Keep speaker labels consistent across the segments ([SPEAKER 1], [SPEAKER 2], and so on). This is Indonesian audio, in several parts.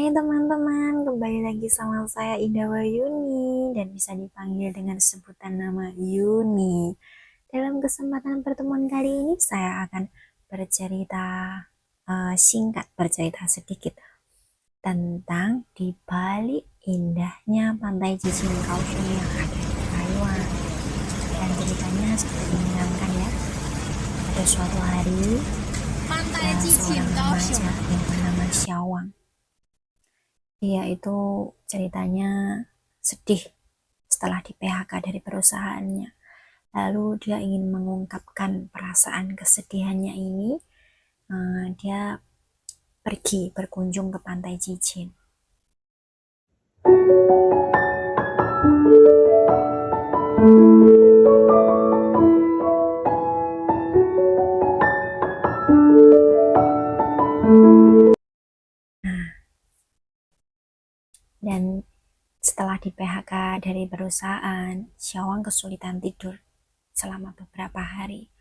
[SPEAKER 1] Hai teman-teman, kembali lagi sama saya Indah Wayuni dan bisa dipanggil dengan sebutan nama Yuni. Dalam kesempatan pertemuan kali ini saya akan bercerita bercerita sedikit tentang di balik indahnya Pantai Jijin Kaohsiung yang ada di Taiwan. Dan ceritanya seperti menyenangkan ya. Pada suatu hari, seorang remaja yang bernama Xiaowang. Dia itu ceritanya sedih setelah di PHK dari perusahaannya. Lalu dia ingin mengungkapkan perasaan kesedihannya ini. Dia pergi berkunjung ke Pantai Jijin. Dan setelah di PHK dari perusahaan, Xiaowang kesulitan tidur selama beberapa hari.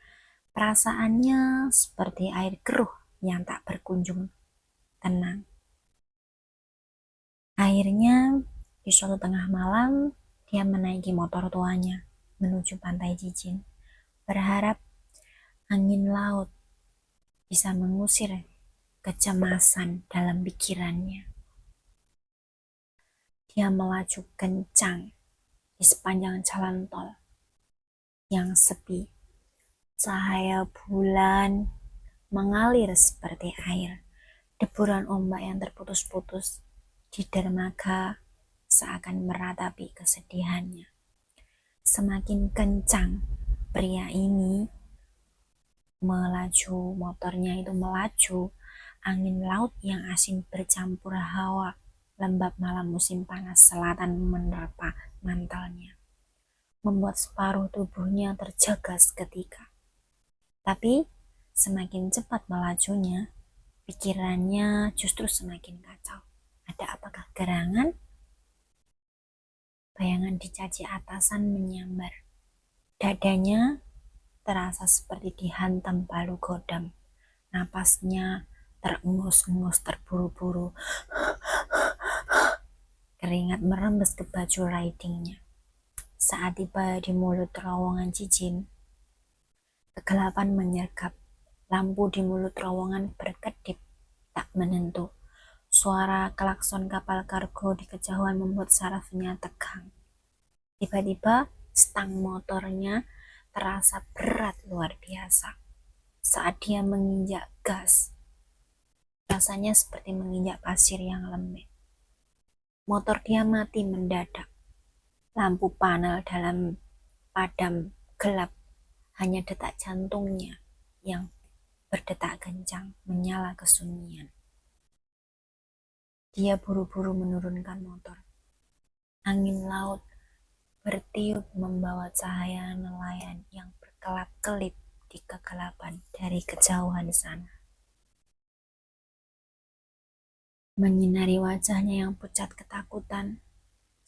[SPEAKER 1] Perasaannya seperti air keruh yang tak berkunjung tenang. Akhirnya, di suatu tengah malam, dia menaiki motor tuanya menuju Pantai Jijin, berharap angin laut bisa mengusir kecemasan dalam pikirannya. Dia melaju kencang di sepanjang jalan tol yang sepi. Cahaya bulan mengalir seperti air. Deburan ombak yang terputus-putus di dermaga seakan meratapi kesedihannya. Semakin kencang pria ini melaju, motornya itu melaju, angin laut yang asin bercampur hawa lembab malam musim panas selatan menerpa mantelnya, membuat separuh tubuhnya terjaga seketika. Tapi semakin cepat melajunya, pikirannya justru semakin kacau. Ada apakah gerangan? Bayangan dicaci atasan menyambar. Dadanya terasa seperti dihantam palu godam. Napasnya terengus-engus terburu-buru. Keringat merembes ke baju ridingnya. Saat tiba di mulut terowongan Jijin, kegelapan menyergap. Lampu di mulut terowongan berkedip tak menentu. Suara klakson kapal kargo di kejauhan membuat sarafnya tegang. Tiba-tiba stang motornya terasa berat luar biasa. Saat dia menginjak gas, rasanya seperti menginjak pasir yang lembek. Motor dia mati mendadak. Lampu panel dalam padam gelap. Hanya detak jantungnya yang berdetak kencang menyala kesunyian. Dia buru-buru menurunkan motor. Angin laut bertiup membawa cahaya nelayan yang berkelap-kelip di kegelapan dari kejauhan sana. Menyinari wajahnya yang pucat ketakutan.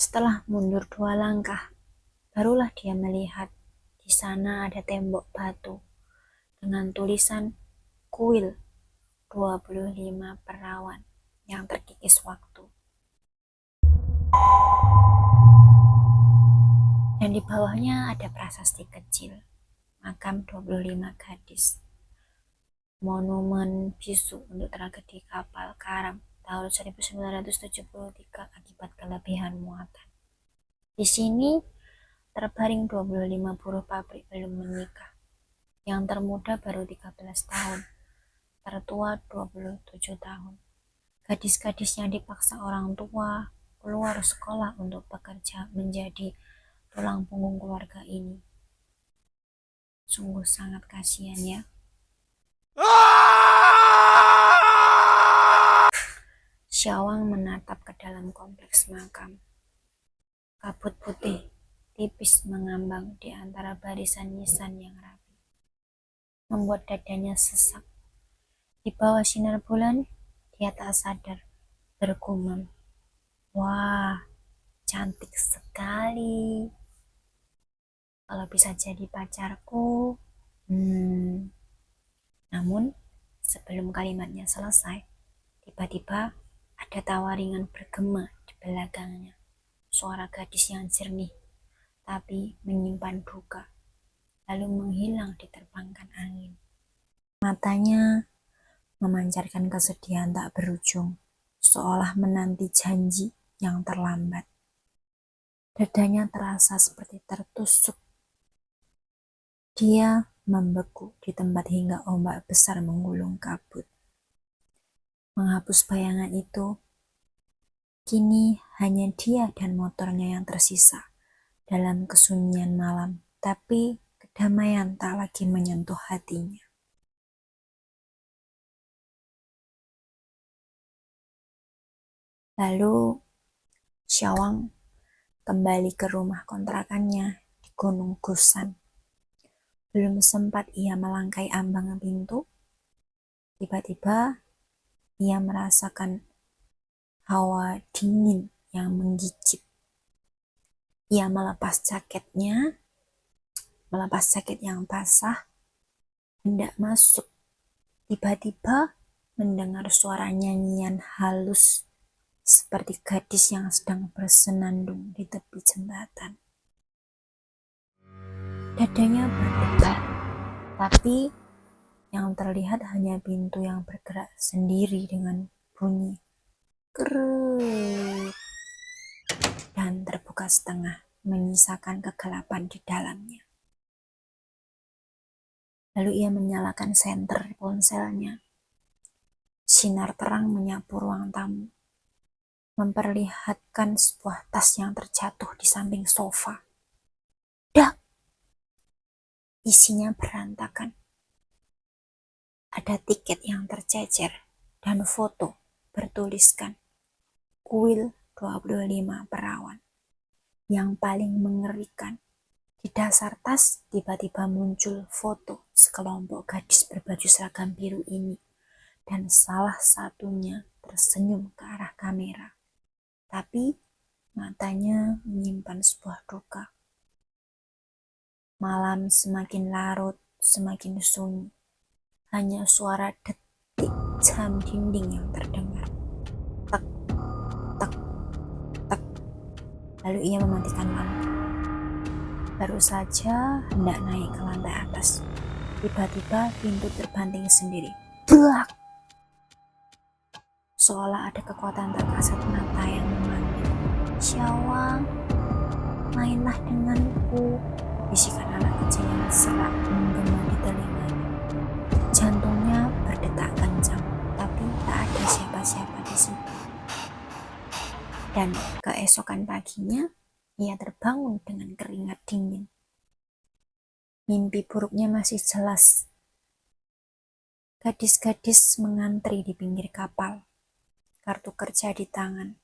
[SPEAKER 1] Setelah mundur 2 langkah, barulah dia melihat di sana ada tembok batu dengan tulisan kuil 25 perawan yang terkikis waktu. Dan di bawahnya ada prasasti kecil, makam 25 gadis. Monumen bisu untuk tragedi kapal karam tahun 1973 akibat kelebihan muatan. Di sini terbaring 25 buruh pabrik belum menikah. Yang termuda baru 13 tahun, tertua 27 tahun. Gadis-gadis yang dipaksa orang tua keluar sekolah untuk bekerja menjadi tulang punggung keluarga ini. Sungguh sangat kasihan ya. Xiaowang menatap ke dalam kompleks makam. Kabut putih tipis mengambang di antara barisan nisan yang rapi, membuat dadanya sesak. Di bawah sinar bulan, dia tak sadar bergumam, "Wah, cantik sekali. Kalau bisa jadi pacarku." Namun, sebelum kalimatnya selesai, tiba-tiba Ada tawa ringan bergema di belakangnya. Suara gadis yang jernih, tapi menyimpan duka, lalu menghilang diterbangkan angin. Matanya memancarkan kesedihan tak berujung, seolah menanti janji yang terlambat. Dadanya terasa seperti tertusuk. Dia membeku di tempat hingga ombak besar menggulung kabut. Menghapus bayangan itu, kini hanya dia dan motornya yang tersisa dalam kesunyian malam, tapi kedamaian tak lagi menyentuh hatinya. Lalu Syawang kembali ke rumah kontrakannya di Gunung Gusan. Belum sempat ia melangkai ambang pintu, tiba-tiba ia merasakan hawa dingin yang menggigit. Ia melepas jaket yang basah, hendak masuk. Tiba-tiba mendengar suara nyanyian halus seperti gadis yang sedang bersenandung di tepi jembatan. Dadanya berdebar, tapi yang terlihat hanya pintu yang bergerak sendiri dengan bunyi kerut dan terbuka setengah, menyisakan kegelapan di dalamnya. Lalu ia menyalakan senter ponselnya. Sinar terang menyapu ruang tamu, memperlihatkan sebuah tas yang terjatuh di samping sofa. Dak! Isinya berantakan. Ada tiket yang tercecer dan foto bertuliskan kuil 25 perawan. Yang paling mengerikan, di dasar tas tiba-tiba muncul foto sekelompok gadis berbaju seragam biru ini, dan salah satunya tersenyum ke arah kamera. Tapi matanya menyimpan sebuah duka. Malam semakin larut, semakin sunyi. Hanya suara detik jam dinding yang terdengar. Tek, tek, tek. Lalu ia mematikan lampu. Baru saja hendak naik ke lantai atas. Tiba-tiba pintu terbanting sendiri. Blak! Seolah ada kekuatan tak kasat mata yang memanggil. Syawang, mainlah denganku, bisikan anak kecil yang serak menggema di telinganya. Jantungnya berdetak kencang, tapi tak ada siapa-siapa di situ. Dan keesokan paginya, ia terbangun dengan keringat dingin. Mimpi buruknya masih jelas. Gadis-gadis mengantri di pinggir kapal, kartu kerja di tangan.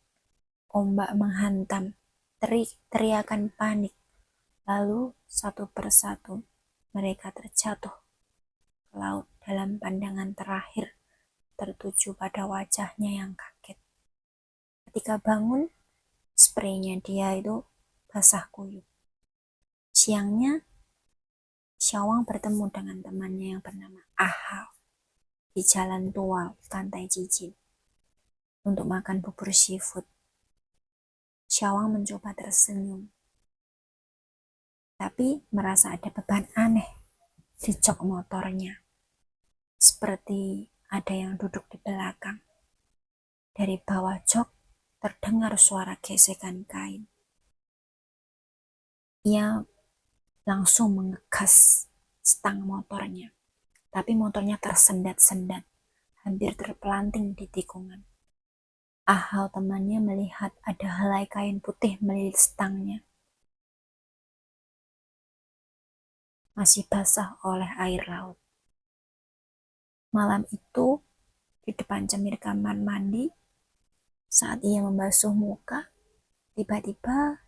[SPEAKER 1] Ombak menghantam, teriakan panik. Lalu satu persatu mereka terjatuh ke laut dalam pandangan terakhir tertuju pada wajahnya yang kaget. Ketika bangun, spraynya dia itu basah kuyup. Siangnya, Syawang bertemu dengan temannya yang bernama Ahau di Jalan Tua Pantai Cicin untuk makan bubur seafood. Syawang mencoba tersenyum, tapi merasa ada beban aneh di jok motornya. Seperti ada yang duduk di belakang. Dari bawah jok terdengar suara gesekan kain. Ia langsung mengegas stang motornya, tapi motornya tersendat-sendat, hampir terpelanting di tikungan. Ahau temannya melihat ada helai kain putih melilit stangnya, masih basah oleh air laut. Malam itu, di depan cermin kamar mandi, saat ia membasuh muka, tiba-tiba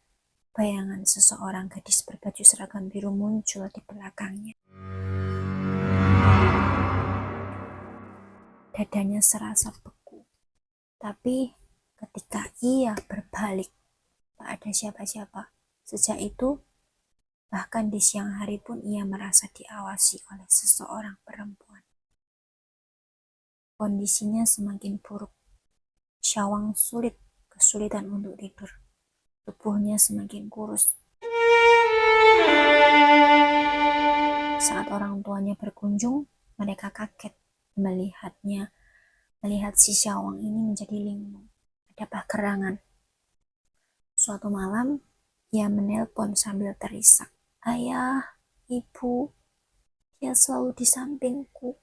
[SPEAKER 1] bayangan seseorang gadis berbaju seragam biru muncul di belakangnya. Dadanya serasa beku, tapi ketika ia berbalik, tak ada siapa-siapa. Sejak itu, bahkan di siang hari pun ia merasa diawasi oleh seseorang perempuan. Kondisinya semakin buruk. Syawang kesulitan untuk tidur. Tubuhnya semakin kurus. Saat orang tuanya berkunjung, mereka kaget melihat si Syawang ini menjadi linglung. Ada gerangan. Suatu malam, ia menelpon sambil terisak. Ayah, ibu, dia selalu di sampingku.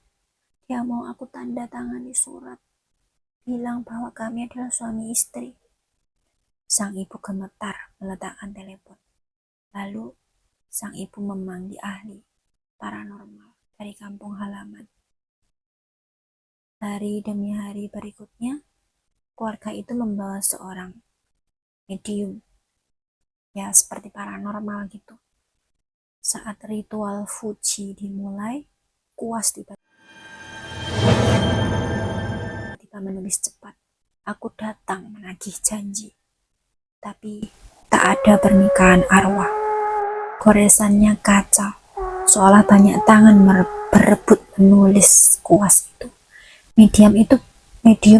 [SPEAKER 1] Dia mau aku tanda tangani surat. Bilang bahwa kami adalah suami istri. Sang ibu gemetar meletakkan telepon. Lalu, sang ibu memanggil ahli paranormal dari kampung halaman. Hari demi hari berikutnya, keluarga itu membawa seorang medium. Ya, seperti paranormal gitu. Saat ritual Fuji dimulai, Kuas tiba-tiba menulis cepat. Aku datang menagih janji. Tapi tak ada pernikahan arwah. Goresannya kacau, seolah banyak tangan berebut menulis Kuas itu. Medium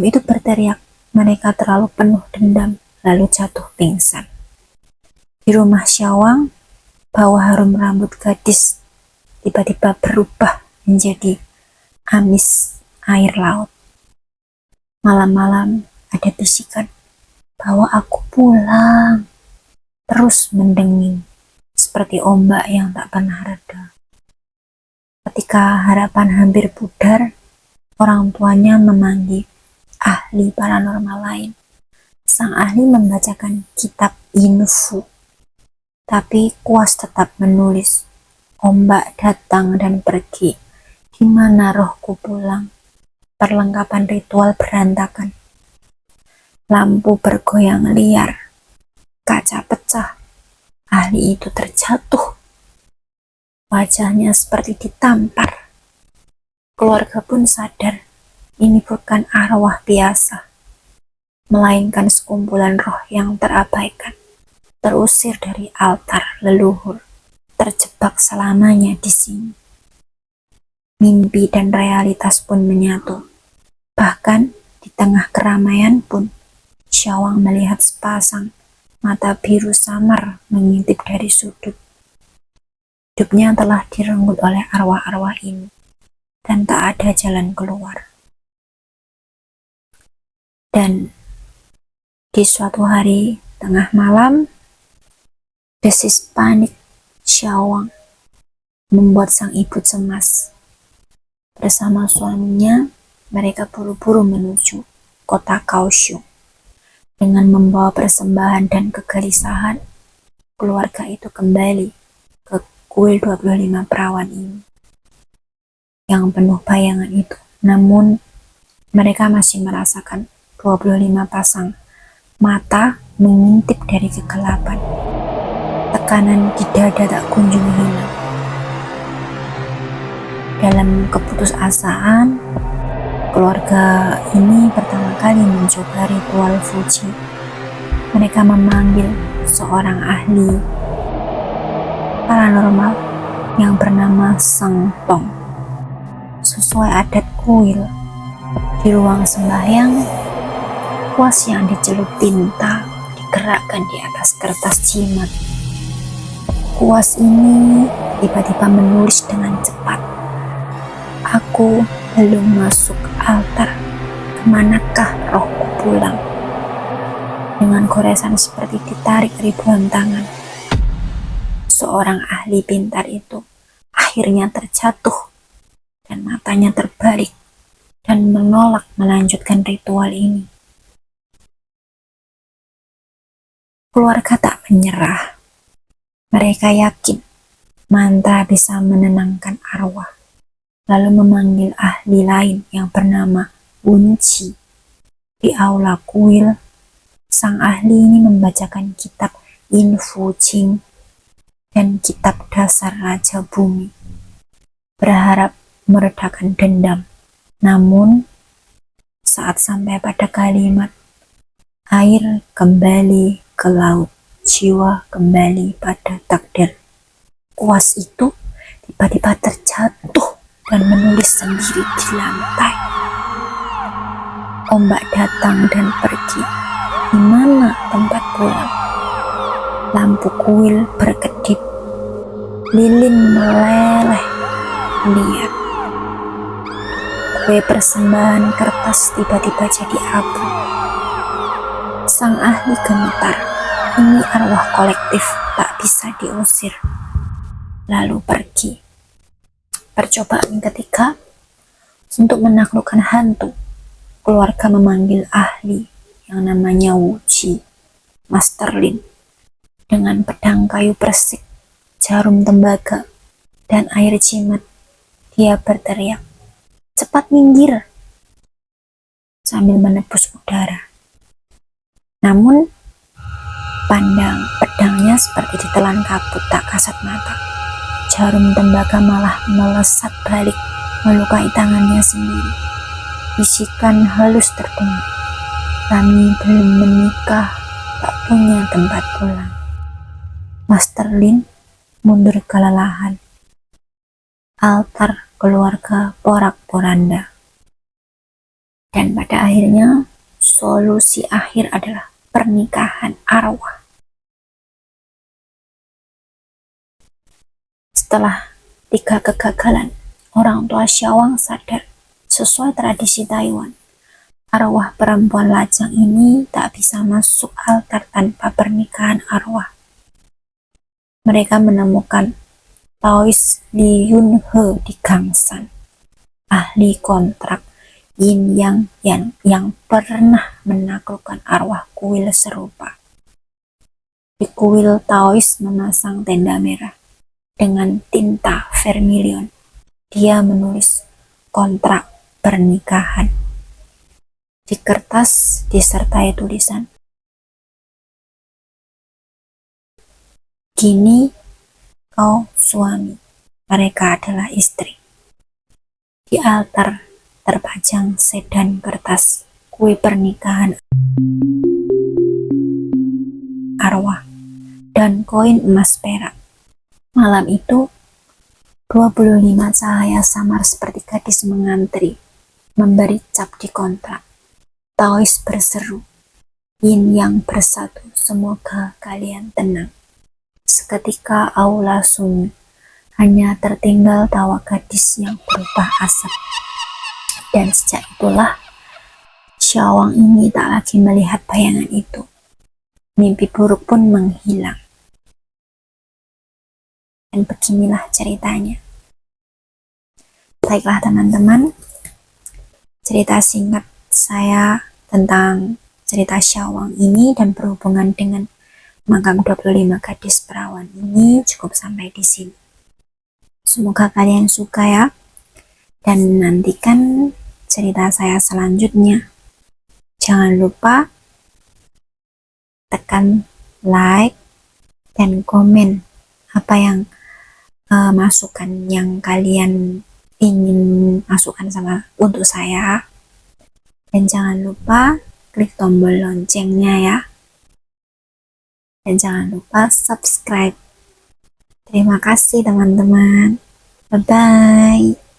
[SPEAKER 1] itu berteriak, mereka terlalu penuh dendam, lalu jatuh pingsan. Di rumah Syawang, bau harum rambut gadis tiba-tiba berubah menjadi amis air laut. Malam-malam ada bisikan, bawa aku pulang, terus mendenging seperti ombak yang tak pernah reda. Ketika harapan hampir pudar, orang tuanya memanggil ahli paranormal lain. Sang ahli membacakan kitab info, tapi Kuas tetap menulis, ombak datang dan pergi, di mana rohku pulang. Perlengkapan ritual berantakan. Lampu bergoyang liar. Kaca pecah. Ahli itu terjatuh. Wajahnya seperti ditampar. Keluarga pun sadar ini bukan arwah biasa, melainkan sekumpulan roh yang terabaikan, terusir dari altar leluhur, terjebak selamanya di sini. Mimpi dan realitas pun menyatu. Bahkan di tengah keramaian pun, Syawang melihat sepasang mata biru samar mengintip dari sudut. Hidupnya telah direnggut oleh arwah-arwah ini, dan tak ada jalan keluar. Dan di suatu hari tengah malam, desis panik Syawang membuat sang ibu cemas. Bersama suaminya, mereka buru-buru menuju kota Kaohsiung. Dengan membawa persembahan dan kegelisahan, keluarga itu kembali ke kuil 25 perawan ini yang penuh bayangan itu. Namun, mereka masih merasakan 25 pasang mata mengintip dari kegelapan. Tekanan di dada tak kunjung hilang. Dalam keputusasaan, keluarga ini pertama kali mencoba ritual Fuji. Mereka memanggil seorang ahli paranormal yang bernama Sang Tong. Sesuai adat kuil, di ruang sembahyang, Kuas yang dicelup tinta digerakkan di atas kertas jimat. Kuas ini tiba-tiba menulis dengan cepat. Aku belum masuk altar, kemanakah rohku pulang? Dengan goresan seperti ditarik ribuan tangan, seorang ahli pintar itu akhirnya terjatuh dan matanya terbalik dan menolak melanjutkan ritual ini. Keluarga tak menyerah. Mereka yakin mantra bisa menenangkan arwah. Lalu memanggil ahli lain yang bernama Wunci. Di aula kuil, sang ahli ini membacakan kitab Info Jing dan kitab dasar Raja Bumi, berharap meredakan dendam. Namun, saat sampai pada kalimat, air kembali ke laut, jiwa kembali pada takdir, Kuas itu tiba-tiba terjatuh dan menulis sendiri di lantai. Ombak datang dan pergi. Di mana tempat pulang? Lampu kuil berkedip. Lilin meleleh liar. Kue persembahan kertas tiba-tiba jadi abu. Sang ahli gemetar. Ini arwah kolektif, tak bisa diusir. Lalu pergi. Percobaan ketiga untuk menaklukkan hantu. Keluarga memanggil ahli yang namanya Wuji, Master Lin. Dengan pedang kayu persik, jarum tembaga, dan air jimat, dia berteriak, "Cepat minggir!" sambil menebus udara. Namun, pedangnya seperti ditelan kabut tak kasat mata. Jarum tembaga malah melesat balik, melukai tangannya sendiri. Bisikan halus terdengar, "Kami belum menikah, tak punya tempat pulang." Master Lin mundur kelelahan. Altar keluarga porak-poranda. Dan pada akhirnya, solusi akhir adalah pernikahan arwah. Setelah 3 kegagalan, orang tua Xiaowang sadar, sesuai tradisi Taiwan, arwah perempuan lajang ini tak bisa masuk altar tanpa pernikahan arwah. Mereka menemukan Taois Li Yunhe di Gangsan, ahli kontrak Yin Yang yang pernah menaklukkan arwah kuil serupa. Di kuil Taois memasang tenda merah dengan tinta vermilion. Dia menulis kontrak pernikahan. Di kertas disertai tulisan, "Kini kau suami, mereka adalah istri." Di altar terpajang sedan kertas kue pernikahan arwah dan koin emas perak. Malam itu, 25 cahaya samar seperti gadis mengantri, memberi cap di kontrak. Taois berseru, "Yin Yang bersatu, semoga kalian tenang." Seketika aula sunyi, hanya tertinggal tawa gadis yang berubah asap. Dan sejak itulah, Xiaowang ini tak lagi melihat bayangan itu. Mimpi buruk pun menghilang. Dan beginilah ceritanya. Baiklah teman-teman, cerita singkat saya tentang cerita Xiaowang ini dan berhubungan dengan makam 25 gadis perawan ini cukup sampai di sini. Semoga kalian suka ya, dan nantikan cerita saya selanjutnya. Jangan lupa tekan like dan komen apa yang masukan yang kalian ingin masukkan untuk saya, dan jangan lupa klik tombol loncengnya ya, dan jangan lupa subscribe. Terima kasih teman-teman, bye bye.